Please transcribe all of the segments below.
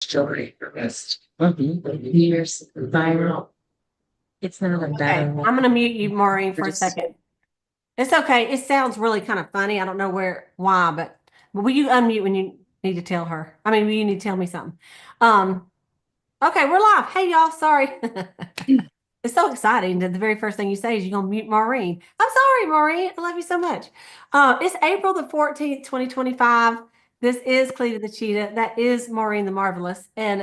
story for best years viral. It's not a Okay, battle. I'm gonna mute you, Maureen, for a second. It's okay. It sounds really kind of funny. I don't know why, but will you unmute when you need to tell her? I mean, you need to tell me something. Um, okay, we're live. Hey, y'all. Sorry. It's so exciting that the very first thing you say is you're gonna mute Maureen. I'm sorry, Maureen. I love you so much. It's April the 14th, 2025. This is Cleta the Cheetah. That is Maureen the Marvelous. And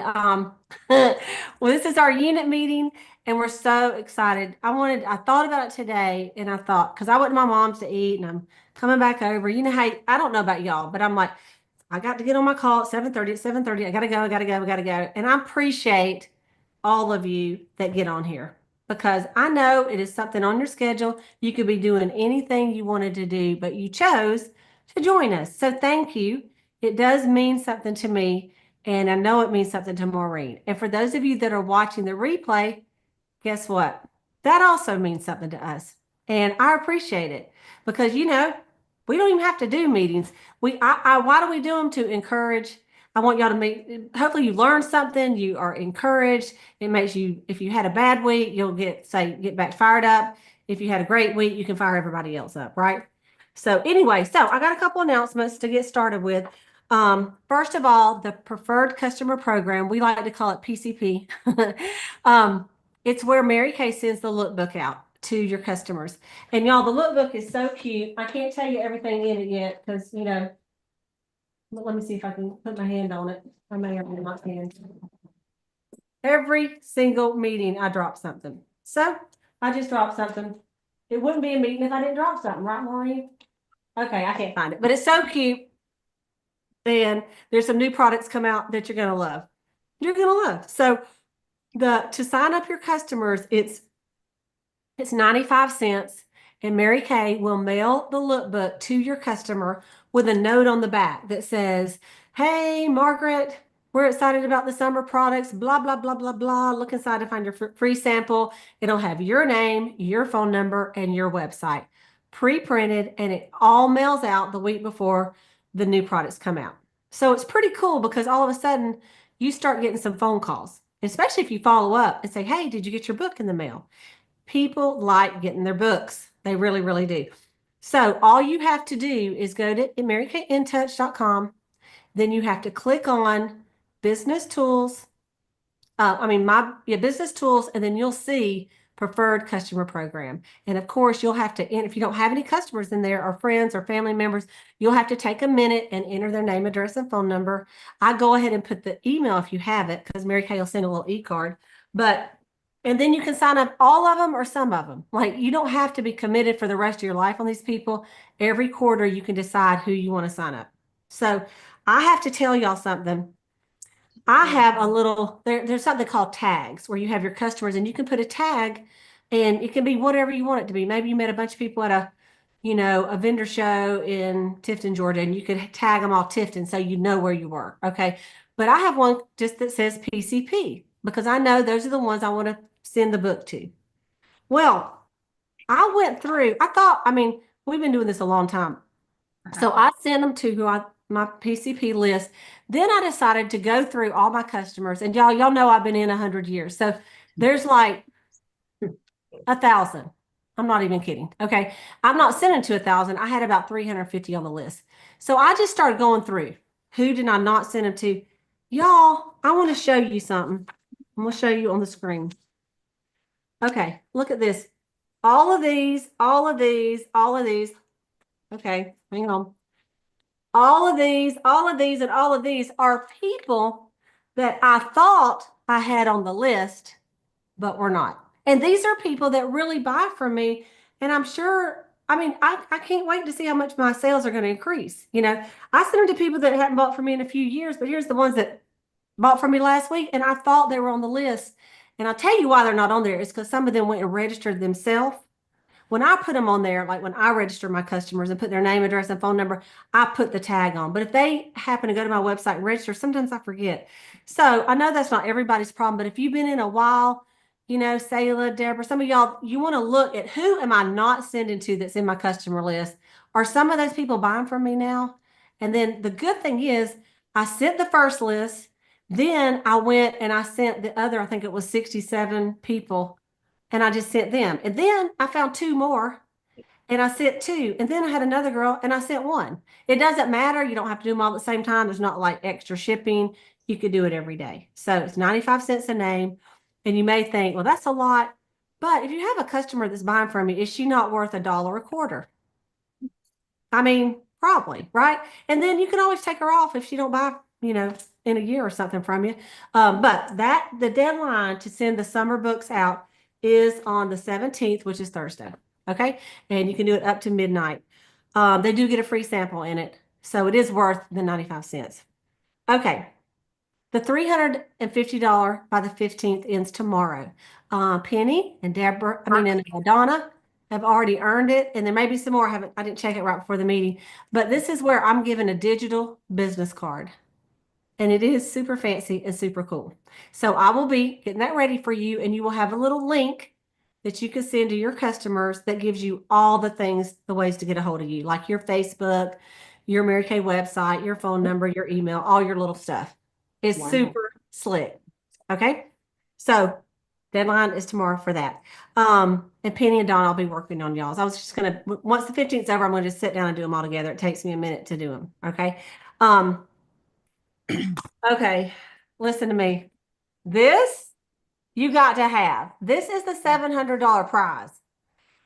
well, this is our unit meeting, and we're so excited. I thought about it today, and I thought, because I went to my mom's to eat, and I'm coming back over. You know how I don't know about y'all, but I'm like, I got to get on my call at 7:30. At 7:30, I gotta go, I gotta go, I gotta go. And I appreciate all of you that get on here because I know it is something on your schedule. You could be doing anything you wanted to do, but you chose to join us. So thank you. It does mean something to me, and I know it means something to Maureen. And for those of you that are watching the replay, guess what? That also means something to us. And I appreciate it because, we don't even have to do meetings. Why do we do them? To encourage. I want y'all to make, hopefully you learn something, you are encouraged. It makes you, if you had a bad week, you'll get back fired up. If you had a great week, you can fire everybody else up, right? So anyway, so I got a couple announcements to get started with. First of all, the Preferred Customer Program, we like to call it PCP. It's where Mary Kay sends the lookbook out to your customers. And y'all, the lookbook is so cute. I can't tell you everything in it yet because, let me see if I can put my hand on it. I may have my hand. Every single meeting, I drop something. So I just dropped something. It wouldn't be a meeting if I didn't drop something, right, Maureen? Okay, I can't find it, but it's so cute. And there's some new products come out that you're gonna love. You're gonna love. So to sign up your customers, it's 95 cents, and Mary Kay will mail the lookbook to your customer with a note on the back that says, "Hey, Margaret, we're excited about the summer products, blah, blah, blah, blah, blah. Look inside to find your free sample." It'll have your name, your phone number, and your website pre-printed, and it all mails out the week before the new products come out. So it's pretty cool because all of a sudden you start getting some phone calls, especially if you follow up and say, "Hey, did you get your book in the mail?" People like getting their books. They really, really do. So all you have to do is go to marykintouch.com. Then you have to click on business tools. Business tools, and then you'll see preferred customer program. And of course, you'll have to, if you don't have any customers in there or friends or family members, you'll have to take a minute and enter their name, address, and phone number. I go ahead and put the email if you have it because Mary Kay will send a little e-card. And then you can sign up all of them or some of them. Like you don't have to be committed for the rest of your life on these people. Every quarter, you can decide who you want to sign up. So I have to tell y'all something. I have a little, there's something called tags where you have your customers and you can put a tag and it can be whatever you want it to be. Maybe you met a bunch of people at a vendor show in Tifton, Georgia, and you could tag them all Tifton so you know where you were. Okay. But I have one just that says PCP because I know those are the ones I want to send the book to. Well, I went through, we've been doing this a long time. So I sent them to my PCP list. Then I decided to go through all my customers, and y'all know I've been in 100 years. So there's like 1,000. I'm not even kidding. Okay. I'm not sending to 1,000. I had about 350 on the list. So I just started going through who did I not send them to. Y'all, I want to show you something. I'm going to show you on the screen. Okay. Look at this. All of these, all of these, all of these. Okay. Hang on. All of these, all of these, and all of these are people that I thought I had on the list, but were not. And these are people that really buy from me. And I'm sure, I can't wait to see how much my sales are going to increase. I sent them to people that hadn't bought from me in a few years, but here's the ones that bought from me last week. And I thought they were on the list. And I'll tell you why they're not on there. It's because some of them went and registered themselves. When I put them on there, like when I register my customers and put their name, address, and phone number, I put the tag on. But if they happen to go to my website and register, sometimes I forget. So I know that's not everybody's problem, but if you've been in a while, Sayla, Deborah, some of y'all, you want to look at who am I not sending to that's in my customer list? Are some of those people buying from me now? And then the good thing is I sent the first list. Then I went and I sent the other, I think it was 67 people, and I just sent them. And then I found two more and I sent two. And then I had another girl and I sent one. It doesn't matter. You don't have to do them all at the same time. There's not like extra shipping. You could do it every day. So it's 95 cents a name. And you may think, well, that's a lot. But if you have a customer that's buying from you, is she not worth $1 a quarter? I mean, probably, right? And then you can always take her off if she don't buy, in a year or something from you. But the deadline to send the summer books out is on the 17th, which is Thursday. Okay. And you can do it up to midnight. They do get a free sample in it. So it is worth the 95 cents. Okay. The $350 by the 15th ends tomorrow. Penny and Donna have already earned it, and there may be some more. I didn't check it right before the meeting, but this is where I'm given a digital business card. And it is super fancy and super cool. So I will be getting that ready for you, and you will have a little link that you can send to your customers that gives you all the things, the ways to get a hold of you, like your Facebook, your Mary Kay website, your phone number, your email, all your little stuff. It's super slick. Okay. So deadline is tomorrow for that. And Penny and Dawn, I'll be working on y'all's. I was just gonna, once the 15th is over, I'm gonna just sit down and do them all together. It takes me a minute to do them. Okay. Okay, listen to me. This you got to have. This is the $700 prize.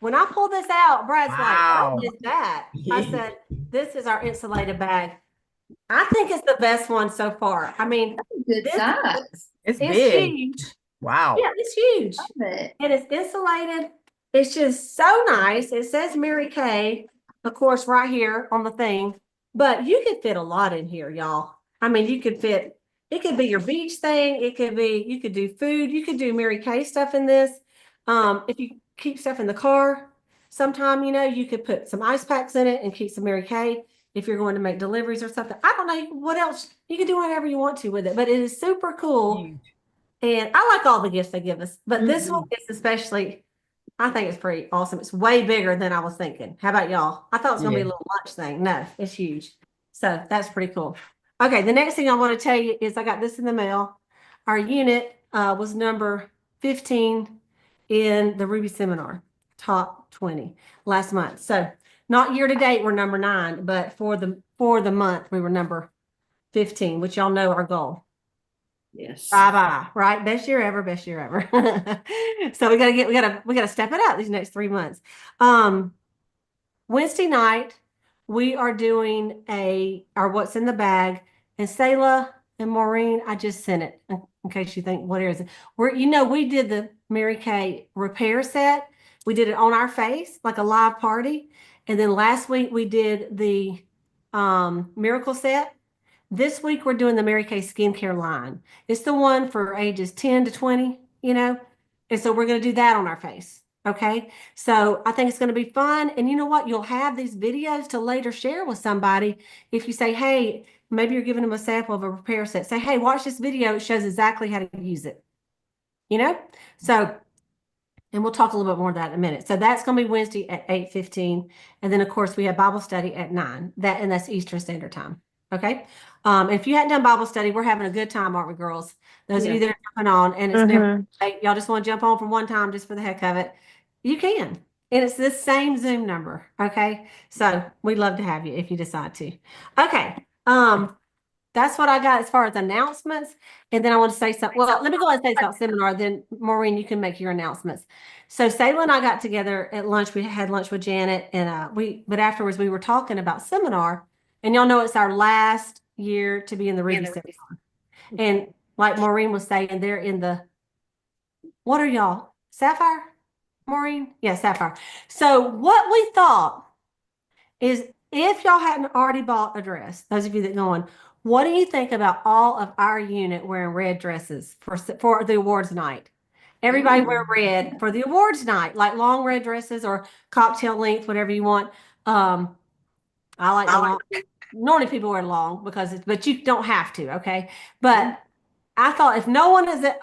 When I pulled this out, Brad's like, "What is that?" I said, "This is our insulated bag." I think it's the best one so far. I mean, Good size. it's big. Huge. Wow. Yeah, it's huge. And it's insulated. It's just so nice. It says Mary Kay, of course, right here on the thing. But you could fit a lot in here, y'all. I mean, you could fit, it could be your beach thing. It could be, you could do food. You could do Mary Kay stuff in this. If you keep stuff in the car, sometime, you could put some ice packs in it and keep some Mary Kay if you're going to make deliveries or something. I don't know what else. You can do whatever you want to with it, but it is super cool. Huge. And I like all the gifts they give us, but this one is especially, I think it's pretty awesome. It's way bigger than I was thinking. How about y'all? I thought it was going to be a little lunch thing. No, it's huge. So that's pretty cool. Okay, the next thing I want to tell you is I got this in the mail. Our unit was number 15 in the Ruby Seminar, top 20 last month. So not year to date, we're number 9, but for the month, we were number 15, which y'all know our goal. Yes. Bye-bye, right? Best year ever, best year ever. So we gotta step it up these next 3 months. Wednesday night, we are doing our what's in the bag, and Selah and Maureen, I just sent it in case you think, what is it? We did the Mary Kay repair set. We did it on our face, like a live party. And then last week we did the miracle set. This week we're doing the Mary Kay skincare line. It's the one for ages 10 to 20, and so we're going to do that on our face. Okay. So I think it's going to be fun. And you know what? You'll have these videos to later share with somebody. If you say, hey, maybe you're giving them a sample of a repair set, say, hey, watch this video. It shows exactly how to use it. So, and we'll talk a little bit more of that in a minute. So that's going to be Wednesday at 8:15. And then of course we have Bible study at 9, and that's Eastern Standard Time. Okay. If you hadn't done Bible study, we're having a good time, aren't we, girls? Those of you that are jumping on, and it's never late. Y'all just want to jump on for one time just for the heck of it. You can. And it's this same Zoom number. Okay. So we'd love to have you if you decide to. Okay. That's what I got as far as announcements. And then I want to say something. Well, let me go ahead and say about seminar. Then Maureen, you can make your announcements. So Selah and I got together at lunch. We had lunch with Janet, and but afterwards we were talking about seminar. And y'all know it's our last year to be in the Ruby Seminar. And like Maureen was saying, they're in what are y'all? Sapphire? Maureen? Yeah, Sapphire. So what we thought is, if y'all hadn't already bought a dress, those of you that going, what do you think about all of our unit wearing red dresses for the awards night? Everybody wear red for the awards night, like long red dresses or cocktail length, whatever you want. I like the long. Normally people wear long but you don't have to, okay? But I thought if no one is if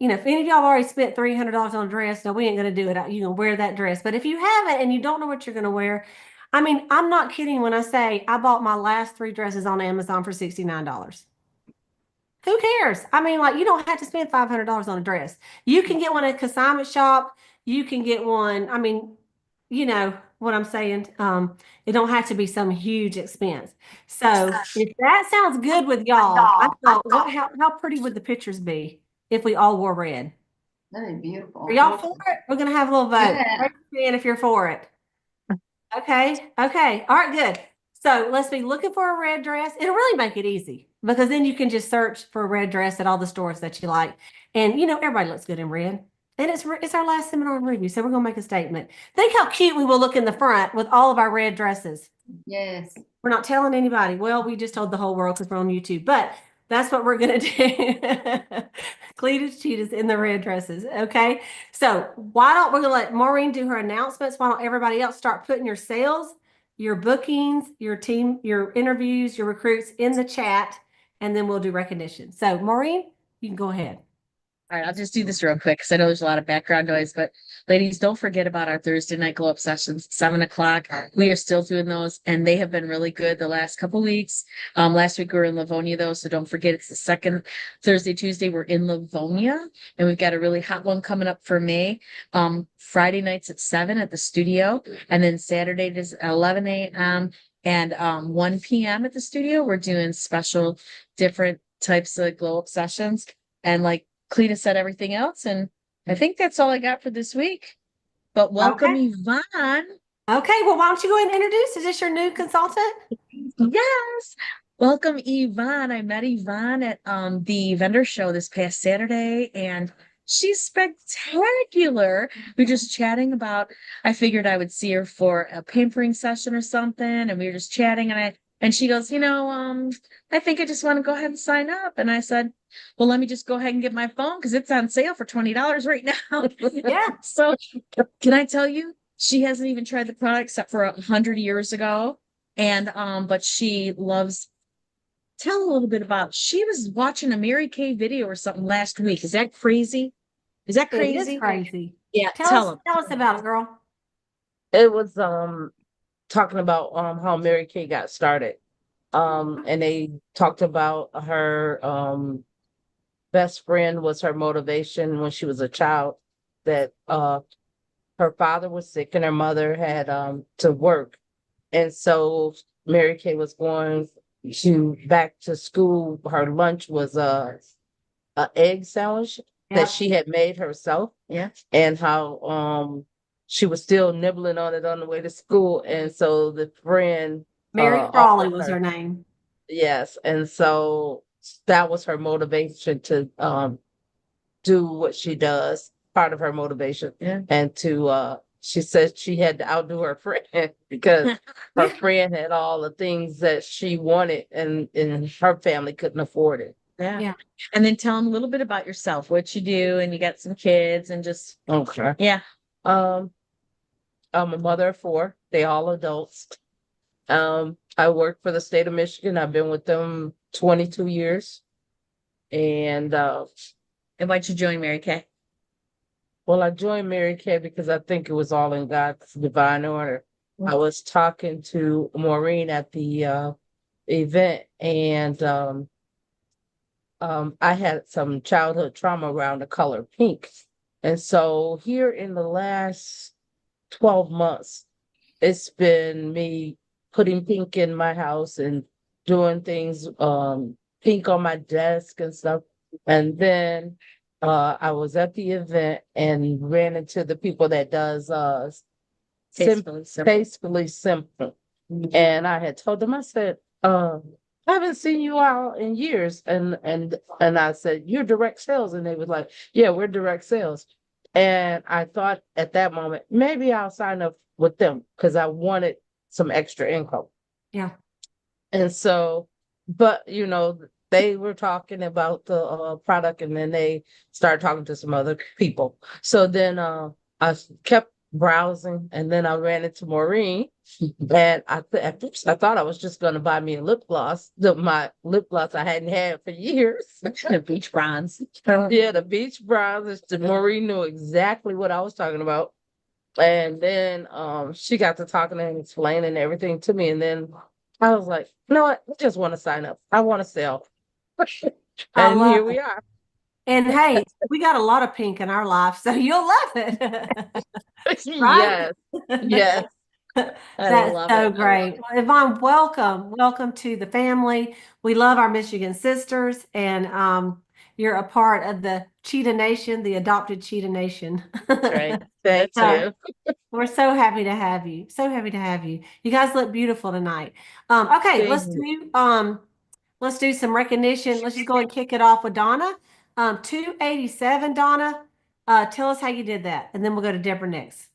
any of y'all have already spent $300 on a dress, no, we ain't gonna do it. You're gonna wear that dress. But if you haven't and you don't know what you're gonna wear, I mean, I'm not kidding when I say I bought my last 3 dresses on Amazon for $69. Who cares? I mean, like, you don't have to spend $500 on a dress. You can get one at a consignment shop. You can get one. I mean, you know what I'm saying? It don't have to be some huge expense. So if that sounds good with y'all, I thought, how pretty would the pictures be if we all wore red? That'd be beautiful. Are y'all for it? We're gonna have a little vote. Yeah. Raise your hand if you're for it. Okay. Okay. All right. Good. So let's be looking for a red dress. It'll really make it easy because then you can just search for a red dress at all the stores that you like. And you know, everybody looks good in red. And it's our last seminar in review. So we're gonna make a statement. Think how cute we will look in the front with all of our red dresses. Yes. We're not telling anybody. Well, we just told the whole world because we're on YouTube, but that's what we're gonna do. Cleated cheetahs in the red dresses. Okay. So why don't we're gonna let Maureen do her announcements? Why don't everybody else start putting your sales, your bookings, your team, your interviews, your recruits in the chat, and then we'll do recognition. So Maureen, you can go ahead. All right, I'll just do this real quick because I know there's a lot of background noise, but ladies, don't forget about our Thursday night glow up sessions, 7 o'clock. We are still doing those and they have been really good the last couple weeks. Last week we were in Livonia though, so don't forget it's the second Thursday, Tuesday. We're in Livonia and we've got a really hot one coming up for May. Friday nights at 7 at the studio, and then Saturday is 11 a.m. and 1 p.m. at the studio. We're doing special different types of glow up sessions. And like Cleta said everything else, and I think that's all I got for this week. But welcome, Okay. Yvonne. Okay, well, why don't you go ahead and introduce? Is this your new consultant? Yes. Welcome, Yvonne. I met Yvonne at the vendor show this past Saturday, and she's spectacular. We were just chatting about, I figured I would see her for a pampering session or something, and we were just chatting, and she goes, I think I just want to go ahead and sign up. And I said, well, let me just go ahead and get my phone because it's on sale for $20 right now. Yeah. So can I tell you, she hasn't even tried the product except for 100 years ago. And but she loves. Tell a little bit about. She was watching a Mary Kay video or something last week. Is that crazy? Is that It crazy? is crazy. Yeah, Tell us about it, girl. It was talking about how Mary Kay got started. And they talked about her best friend was her motivation when she was a child, that her father was sick and her mother had to work. And so Mary Kay was going back to school. Her lunch was a egg sandwich Yeah. that she had made herself, Yeah. and how she was still nibbling on it on the way to school. And so the friend Mary offered Crawley was her name. Yes, and so that was her motivation to do what she does, part of her motivation. Yeah. And to she said she had to outdo her friend because her friend had all the things that she wanted, and her family couldn't afford it. Yeah. Yeah. And then tell them a little bit about yourself, what you do, and you got some kids, and just Okay. yeah. I'm a mother of 4. They all adults. I work for the state of Michigan. I've been with them 22 years. And And why'd you join Mary Kay? well, I joined Mary Kay because I think it was all in God's divine order. I was talking to Maureen at the event, and I had some childhood trauma around the color pink. And so here in the last 12 months, it's been me putting pink in my house and doing things pink on my desk and stuff. And then I was at the event and ran into the people that does Tastefully Simple. Tastefully Simple. And I had told them, I said, I haven't seen you out in years. And I said, you're direct sales. And they was like, yeah, we're direct sales. And I thought at that moment, maybe I'll sign up with them because I wanted some extra income. Yeah. And so, but they were talking about the product, and then they started talking to some other people. So then I kept browsing, and then I ran into Maureen, and at first I thought I was just going to buy me a lip gloss, my lip gloss I hadn't had for years. The beach bronze. Yeah, the beach bronze. Maureen knew exactly what I was talking about. And then she got to talking and explaining everything to me. And then I was like, you know what? I just want to sign up. I want to sell. I And love here it. we are. And hey, we got a lot of pink in our life, so you'll love it. Right? Yes, yes. I That's love so it. great. Well, Yvonne, welcome. Welcome to the family. We love our Michigan sisters, and you're a part of the Cheetah Nation, the adopted Cheetah Nation. That's right. Thank So you. we're so happy to have you. So happy to have you. You guys look beautiful tonight. Okay, Thank you. let's do some recognition. Let's just go and kick it off with Donna. 287, Donna. Tell us how you did that, and then we'll go to Deborah next.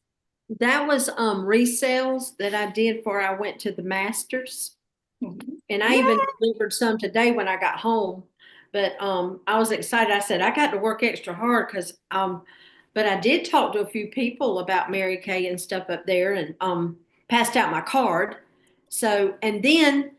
That was resales that I did before I went to the Masters. And I even delivered some today when I got home. But I was excited. I said, I got to work extra hard because but I did talk to a few people about Mary Kay and stuff up there and passed out my card. So, and then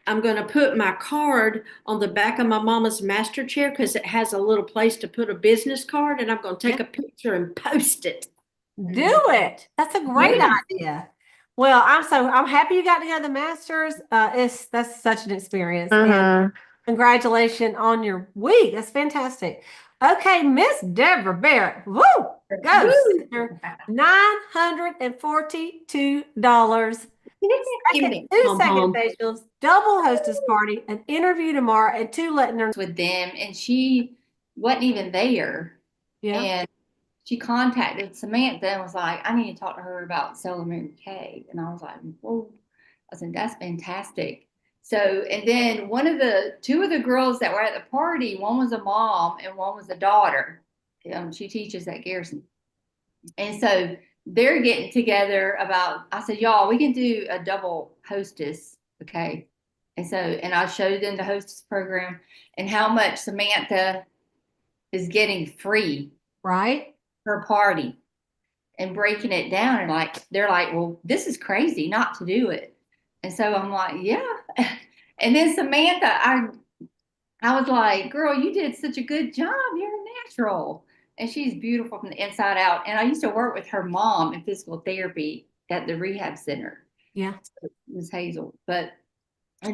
I'm going to put my card on the back of my mama's master chair because it has a little place to put a business card, and I'm going to take a picture and post it. Do it. That's a great Yeah. idea. Well, I'm happy you got to go to the Masters. That's such an experience. And congratulations on your week. That's fantastic. Okay, Miss Deborah Barrett. Woo! Go, sister. $942. Two second facials, double hostess party, an interview tomorrow, and 2 letters With them, and she wasn't even there. Yeah. And she contacted Samantha and was like, I need to talk to her about selling Mary Kay. And I was like, whoa. I said, that's fantastic. So, and then two of the girls that were at the party, one was a mom and one was a daughter. She teaches at Garrison. And so they're getting together I said, y'all, we can do a double hostess. Okay. And so, and I showed them the hostess program and how much Samantha is getting free. right? Her party and breaking it down and they're like, well, this is crazy not to do it. And so I'm like, yeah. And then Samantha, I was like, girl, you did such a good job. You're a natural. And she's beautiful from the inside out. And I used to work with her mom in physical therapy at the rehab center. Yeah. Ms. Hazel. And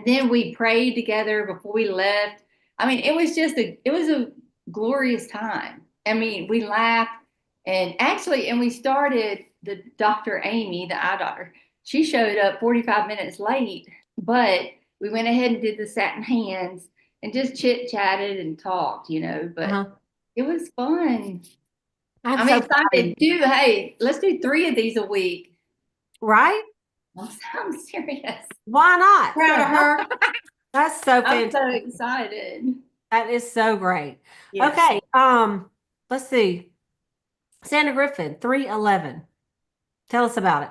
then we prayed together before we left. I mean, it was a glorious time. I mean, we laughed. And we started the Dr. Amy, the eye doctor. She showed up 45 minutes late, but we went ahead and did the satin hands and just chit chatted and talked, but it was fun. I'm excited to hey, let's do 3 of these a week. Right? I'm serious. Why not? Proud of her. That's so I'm fantastic. so excited. That is so great. Yes. Okay. Let's see. Sandra Griffin, 311. Tell us about it.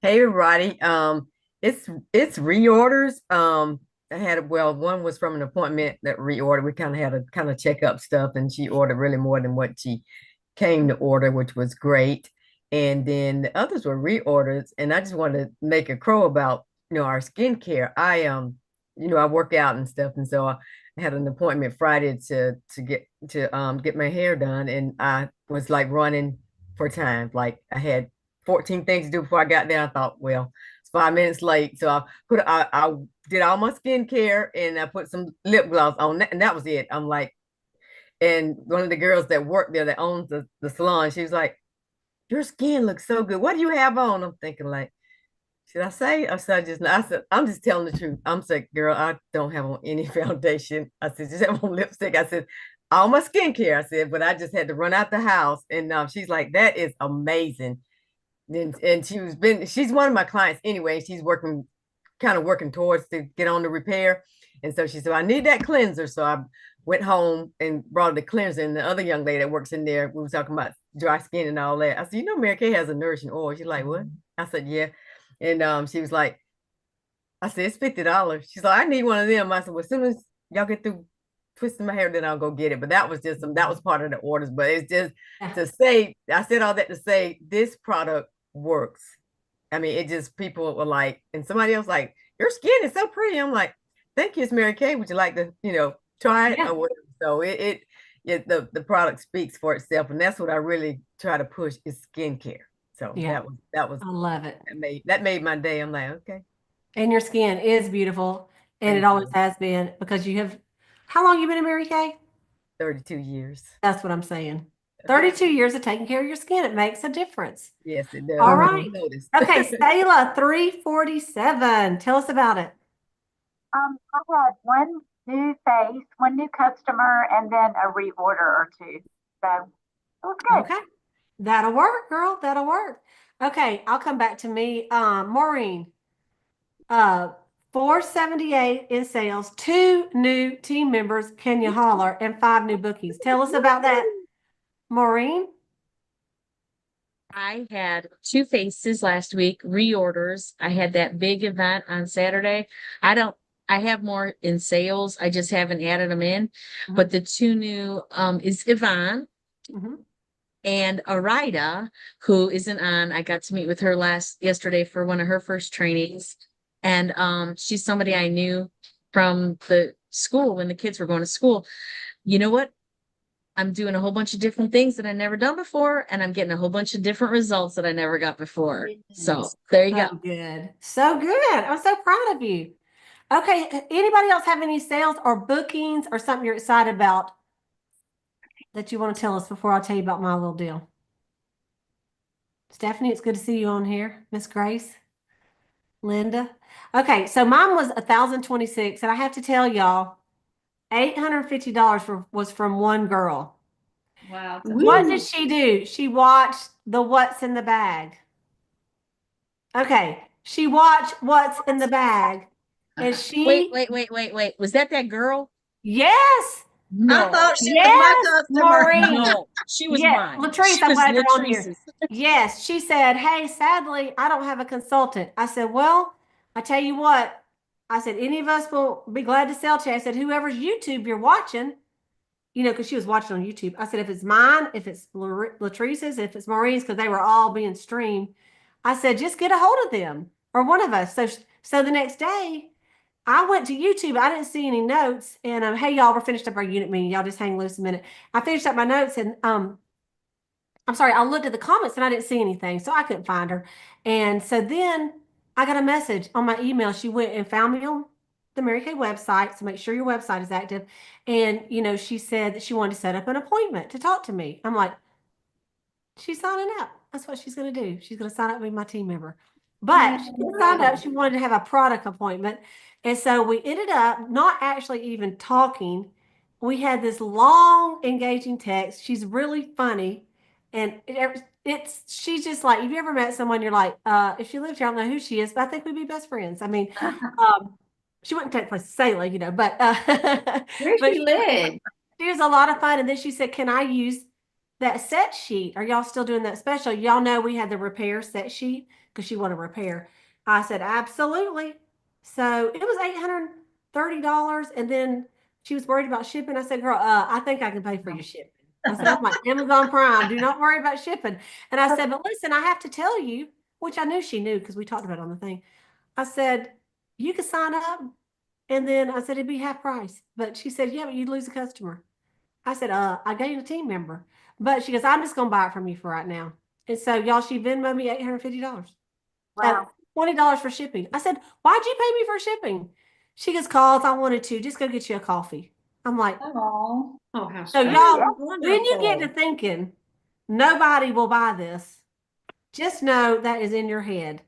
Hey everybody. It's reorders. One was from an appointment that reordered. We kind of had a check up stuff, and she ordered really more than what she came to order, which was great. And then the others were reorders, and I just wanted to make a crow about our skincare. I work out and stuff, and so I had an appointment Friday to get my hair done, and I was like running for time. Like I had 14 things to do before I got there. I thought, well, it's 5 minutes late, so I did all my skincare and I put some lip gloss on that, and that was it. I'm like, and one of the girls that worked there that owns the salon, she was like, your skin looks so good. What do you have on? I'm thinking like, should I say? I said, I'm just telling the truth. I'm saying, girl, I don't have on any foundation. I said, just have on lipstick. I said, all my skincare. I said, but I just had to run out the house. And she's like, that is amazing. And she's one of my clients anyway. She's kind of working towards to get on the repair. And so she said, I need that cleanser. So I went home and brought the cleanser. And the other young lady that works in there, we were talking about dry skin and all that. I said, Mary Kay has a nourishing oil. She's like, what? I said, yeah. And she was like, I said, it's $50. She's like, I need one of them. I said, well, as soon as y'all get through twisting my hair, then I'll go get it. But that was that was part of the orders. But it's just to say, I said all that to say this product works. I mean, it just, people were like, and somebody else like, your skin is so pretty. I'm like, thank you, it's Mary Kay. Would you like to, try it or whatever? So the product speaks for itself, and that's what I really try to push is skincare. So that was I love it. That made my day. I'm like, okay. And your skin is beautiful. And Thank it always you. has been because you have, how long you been in Mary Kay? 32 years. That's what I'm saying. 32 years of taking care of your skin. It makes a difference. Yes, it does. All I right. noticed. Okay, Sayla, 347. Tell us about it. I had one new face, one new customer, and then a reorder or two. So it was good. Okay. That'll work, girl. That'll work. Okay, I'll come back to me. Maureen, 478 in sales, 2 new team members, can you holler, and 5 new bookings. Tell us about that, Maureen. I had 2 faces last week, reorders. I had that big event on Saturday. I have more in sales. I just haven't added them in. But the 2 new is Yvonne Mhm. and Arida, who isn't on. I got to meet with her yesterday for one of her first trainings. And she's somebody I knew from the school when the kids were going to school. You know what? I'm doing a whole bunch of different things that I never done before, and I'm getting a whole bunch of different results that I never got before. So there you So go. good. So good. I'm so proud of you. Okay, anybody else have any sales or bookings or something you're excited about that you want to tell us before I tell you about my little deal? Stephanie, it's good to see you on here. Miss Grace, Linda. Okay, so mine was 1,026, and I have to tell y'all, $850 was from one girl. Wow. it's What amazing. did she do? She watched the What's in the Bag. Okay, she watched What's in the Bag, and she, Wait. Was that girl? yes, No. I thought she was my yes, customer. Maureen. No, she was Yeah, mine. Latrice, She I'm was glad you're on here. Latrice's. Yes, she said, hey, sadly, I don't have a consultant. I said, well, I tell you what, I said, any of us will be glad to sell to you. I said, whoever's YouTube you're watching, because she was watching on YouTube. I said, if it's mine, if it's Latrice's, if it's Maureen's, because they were all being streamed, I said, just get a hold of them or one of us. So the next day, I went to YouTube. I didn't see any notes. And hey, y'all, we're finished up our unit meeting. Y'all just hang loose a minute. I finished up my notes and I'm sorry, I looked at the comments and I didn't see anything, so I couldn't find her. And so then I got a message on my email. She went and found me on the Mary Kay website, so make sure your website is active. And she said that she wanted to set up an appointment to talk to me. I'm like, she's signing up. That's what she's going to do. She's going to sign up to be my team member. But she signed up. She wanted to have a product appointment. And so we ended up not actually even talking. We had this long, engaging text. She's really funny. And she's just like, have you ever met someone you're like, if she lived here, I don't know who she is, but I think we'd be best friends. I mean, she wouldn't take place to Sayla, but Where but she live? she was a lot of fun. And then she said, can I use that set sheet? Are y'all still doing that special? Y'all know we had the repair set sheet because she wanted repair. I said, absolutely. So it was $830. And then she was worried about shipping. I said, girl, I think I can pay for your shipping. I said, I'm like Amazon Prime. Do not worry about shipping. And I said, but listen, I have to tell you, which I knew she knew because we talked about it on the thing. I said, you could sign up. And then I said, it'd be half price. But she said, yeah, but you'd lose a customer. I said, I gained a team member. But she goes, I'm just going to buy it from you for right now. And so, y'all, she Venmoed me $850. Wow. $20 for shipping. I said, why'd you pay me for shipping? She goes, cause I wanted to. Just go get you a coffee. I'm like, Oh, Oh, how so sweet. y'all, when you get to Wonderful. thinking nobody will buy this, just know that is in your head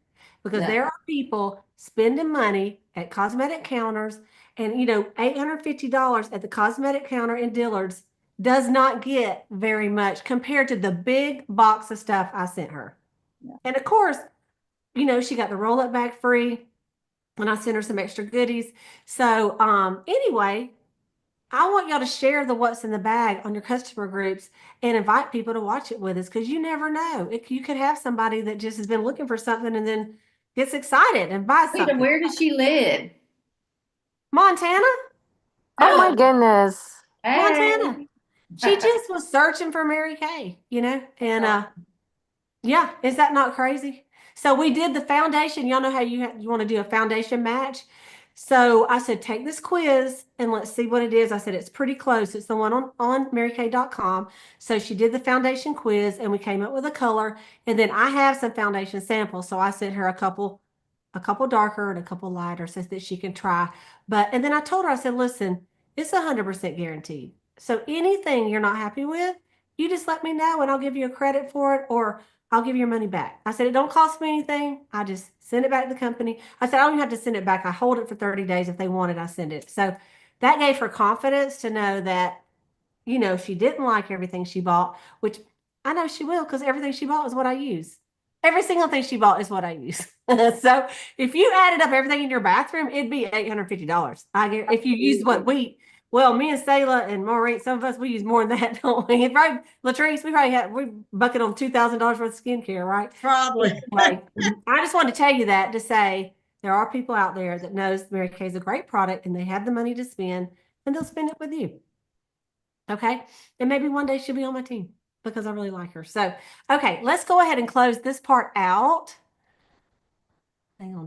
because Yeah. there are people spending money at cosmetic counters and $850 at the cosmetic counter in Dillard's does not get very much compared to the big box of stuff I sent her. Yeah. And of course, she got the roll-up bag free and I sent her some extra goodies. So anyway, I want y'all to share the what's in the bag on your customer groups and invite people to watch it with us because you never know. You could have somebody that just has been looking for something and then gets excited and buys wait, something. and where does she live? Montana? Oh my goodness. Montana. Hey. She just was searching for Mary Kay, and yeah, is that not crazy? So we did the foundation. Y'all know how you want to do a foundation match. So I said, take this quiz and let's see what it is. I said, it's pretty close. It's the one on marykay.com. So she did the foundation quiz and we came up with a color. And then I have some foundation samples. So I sent her a couple a couple darker and a couple lighter so that she can try. And then I told her, I said, listen, it's 100% guaranteed. So anything you're not happy with, you just let me know and I'll give you a credit for it, or I'll give your money back. I said, it don't cost me anything. I just send it back to the company. I said, I don't even have to send it back. I hold it for 30 days. If they want it, I send it. So that gave her confidence to know that, you know, she didn't like everything she bought, which I know she will, because everything she bought is what I use. Every single thing she bought is what I use. So if you added up everything in your bathroom, it'd be $850. If you used well, me and Sayla and Maureen, some of us, we use more than that, don't we? Right, Latrice, we bucket on $2,000 worth of skincare, right? Probably. Anyway, I just wanted to tell you that to say there are people out there that knows Mary Kay is a great product and they have the money to spend and they'll spend it with you. Okay. And maybe one day she'll be on my team because I really like her. So, okay, let's go ahead and close this part out. Hang on.